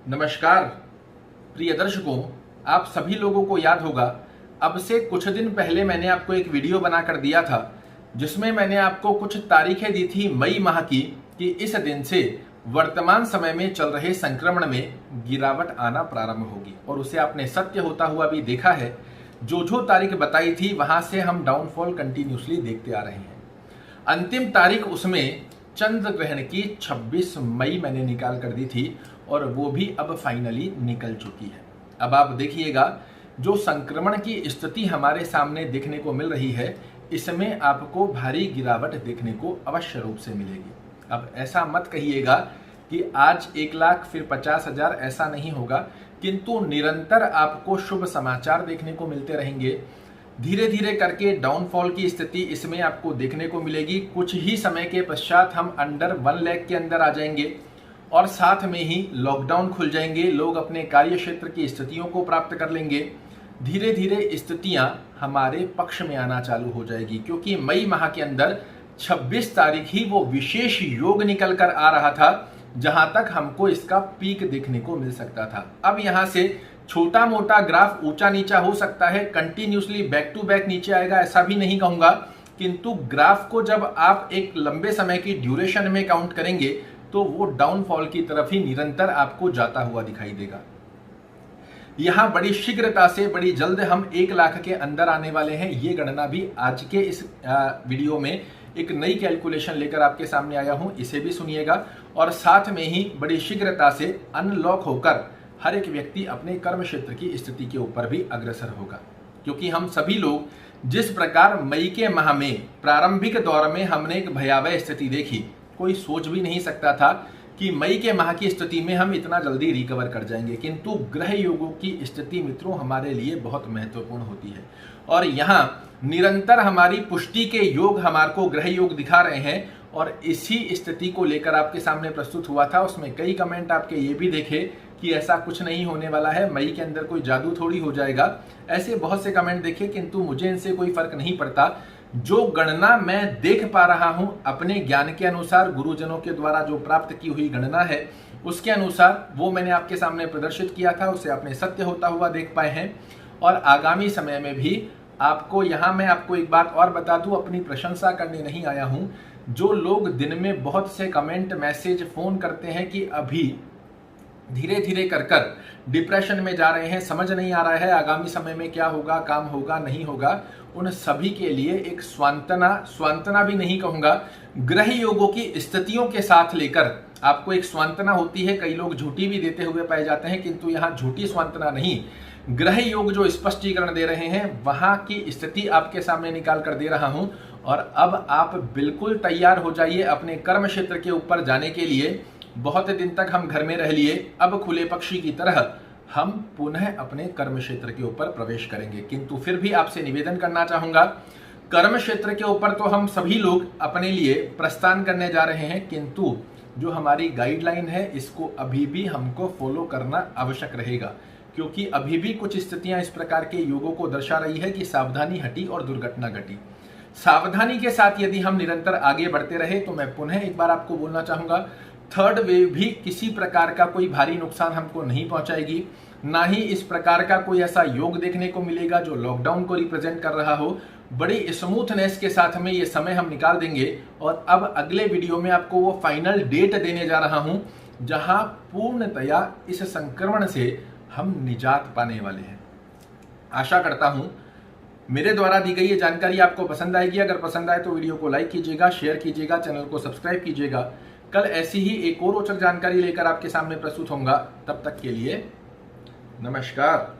नमस्कार प्रिय दर्शकों, आप सभी लोगों को याद होगा अब से कुछ दिन पहले मैंने आपको एक वीडियो बनाकर दिया था जिसमें मैंने आपको कुछ तारीखें दी थी मई माह की कि इस दिन से वर्तमान समय में चल रहे संक्रमण में गिरावट आना प्रारंभ होगी और उसे आपने सत्य होता हुआ भी देखा है। जो तारीख बताई थी वहां से हम डाउनफॉल कंटिन्यूसली देखते आ रहे हैं। अंतिम तारीख उसमें चंद्र ग्रहण की 26 मई मैंने निकाल कर दी थी और वो भी अब फाइनली निकल चुकी है। अब आप देखिएगा जो संक्रमण की स्थिति हमारे सामने देखने को मिल रही है इसमें आपको भारी गिरावट देखने को अवश्य रूप से मिलेगी। अब ऐसा मत कहिएगा कि आज 1 लाख फिर 50,000, ऐसा नहीं होगा, किंतु निरंतर आपको शुभ समाचार देखने को मिलते रहेंगे। धीरे धीरे करके डाउनफॉल की स्थिति इसमें आपको देखने को मिलेगी। कुछ ही समय के पश्चात हम अंडर 1 लाख के अंदर आ जाएंगे और साथ में ही लॉकडाउन खुल जाएंगे। लोग अपने कार्य क्षेत्र की स्थितियों को प्राप्त कर लेंगे। धीरे धीरे स्थितियां हमारे पक्ष में आना चालू हो जाएगी, क्योंकि मई माह के अंदर 26 तारीख ही वो विशेष योग निकल कर आ रहा था जहां तक हमको इसका पीक देखने को मिल सकता था। अब यहां से छोटा मोटा ग्राफ ऊंचा नीचा हो सकता है, कंटिन्यूसली बैक टू बैक नीचे आएगा ऐसा भी नहीं कहूंगा, किंतु ग्राफ को जब आप एक लंबे समय की ड्यूरेशन में काउंट करेंगे तो वो डाउनफॉल की तरफ ही निरंतर आपको जाता हुआ दिखाई देगा। यहां बड़ी शीघ्रता से बड़ी जल्द हम 1 लाख के अंदर आने वाले हैं। ये गणना भी आज के इस वीडियो में एक नई कैलकुलेशन लेकर आपके सामने आया हूं, इसे भी सुनिएगा। और साथ में ही बड़ी शीघ्रता से अनलॉक होकर हर एक व्यक्ति अपने कर्म क्षेत्र की स्थिति के ऊपर भी अग्रसर होगा, क्योंकि हम सभी लोग जिस प्रकार मई के माह में प्रारंभिक दौर में हमने एक भयावह स्थिति देखी, कोई सोच भी नहीं सकता था कि मई के माह की स्थिति में हम इतना जल्दी रिकवर कर जाएंगे। किंतु ग्रह योगों की स्थिति मित्रों हमारे लिए बहुत महत्वपूर्ण होती है और यहाँ निरंतर हमारी पुष्टि के योग हमारे को ग्रह योग दिखा रहे हैं। और इसी स्थिति को लेकर आपके सामने प्रस्तुत हुआ था। उसमें कई कमेंट आपके ये भी देखे कि ऐसा कुछ नहीं होने वाला है, मई के अंदर कोई जादू थोड़ी हो जाएगा, ऐसे बहुत से कमेंट देखे, किंतु मुझे इनसे कोई फर्क नहीं पड़ता। जो गणना मैं देख पा रहा हूं अपने ज्ञान के अनुसार, गुरुजनों के द्वारा जो प्राप्त की हुई गणना है उसके अनुसार, वो मैंने आपके सामने प्रदर्शित किया था, उसे आपने सत्य होता हुआ देख पाए हैं। और आगामी समय में भी आपको यहाँ मैं आपको एक बात और बता दूं, अपनी प्रशंसा करने नहीं आया हूं। जो लोग दिन में बहुत से कमेंट मैसेज फोन करते हैं कि अभी धीरे धीरे कर डिप्रेशन में जा रहे हैं, समझ नहीं आ रहा है आगामी समय में क्या होगा, काम होगा नहीं होगा, उन सभी के लिए एक स्वांतना भी नहीं कहूंगा, ग्रह योगों की स्थितियों के साथ लेकर आपको एक स्वांतना होती है। कई लोग झूठी भी देते हुए पाए जाते हैं, किंतु यहाँ झूठी स्वांतना नहीं, ग्रह योग जो स्पष्टीकरण दे रहे हैं वहां की स्थिति आपके सामने निकाल कर दे रहा हूं। और अब आप बिल्कुल तैयार हो जाइए अपने कर्म क्षेत्र के ऊपर जाने के लिए। बहुत दिन तक हम घर में रह लिए, अब खुले पक्षी की तरह हम पुनः अपने कर्म क्षेत्र के ऊपर प्रवेश करेंगे। किंतु फिर भी आपसे निवेदन करना चाहूंगा, कर्म क्षेत्र के ऊपर तो हम सभी लोग अपने लिए प्रस्थान करने जा रहे हैं, किंतु जो हमारी गाइडलाइन है इसको अभी भी हमको फॉलो करना आवश्यक रहेगा, क्योंकि अभी भी कुछ स्थितियां इस प्रकार के योगों को दर्शा रही है कि सावधानी हटी और दुर्घटना घटी। सावधानी के साथ यदि हम निरंतर आगे बढ़ते रहे तो मैं पुनः एक बार आपको बोलना चाहूंगा, थर्ड वेव भी किसी प्रकार का कोई भारी नुकसान हमको नहीं पहुंचाएगी, ना ही इस प्रकार का कोई ऐसा योग देखने को मिलेगा जो लॉकडाउन को रिप्रेजेंट कर रहा हो। बड़ी स्मूथनेस के साथ में ये समय हम निकाल देंगे। और अब अगले वीडियो में आपको वो फाइनल डेट देने जा रहा हूं जहां पूर्णतया इस संक्रमण से हम निजात पाने वाले हैं। आशा करता हूं मेरे द्वारा दी गई ये जानकारी आपको पसंद आएगी। अगर पसंद आए तो वीडियो को लाइक कीजिएगा, शेयर कीजिएगा, चैनल को सब्सक्राइब कीजिएगा। कल ऐसी ही एक और रोचक जानकारी लेकर आपके सामने प्रस्तुत होऊंगा। तब तक के लिए नमस्कार।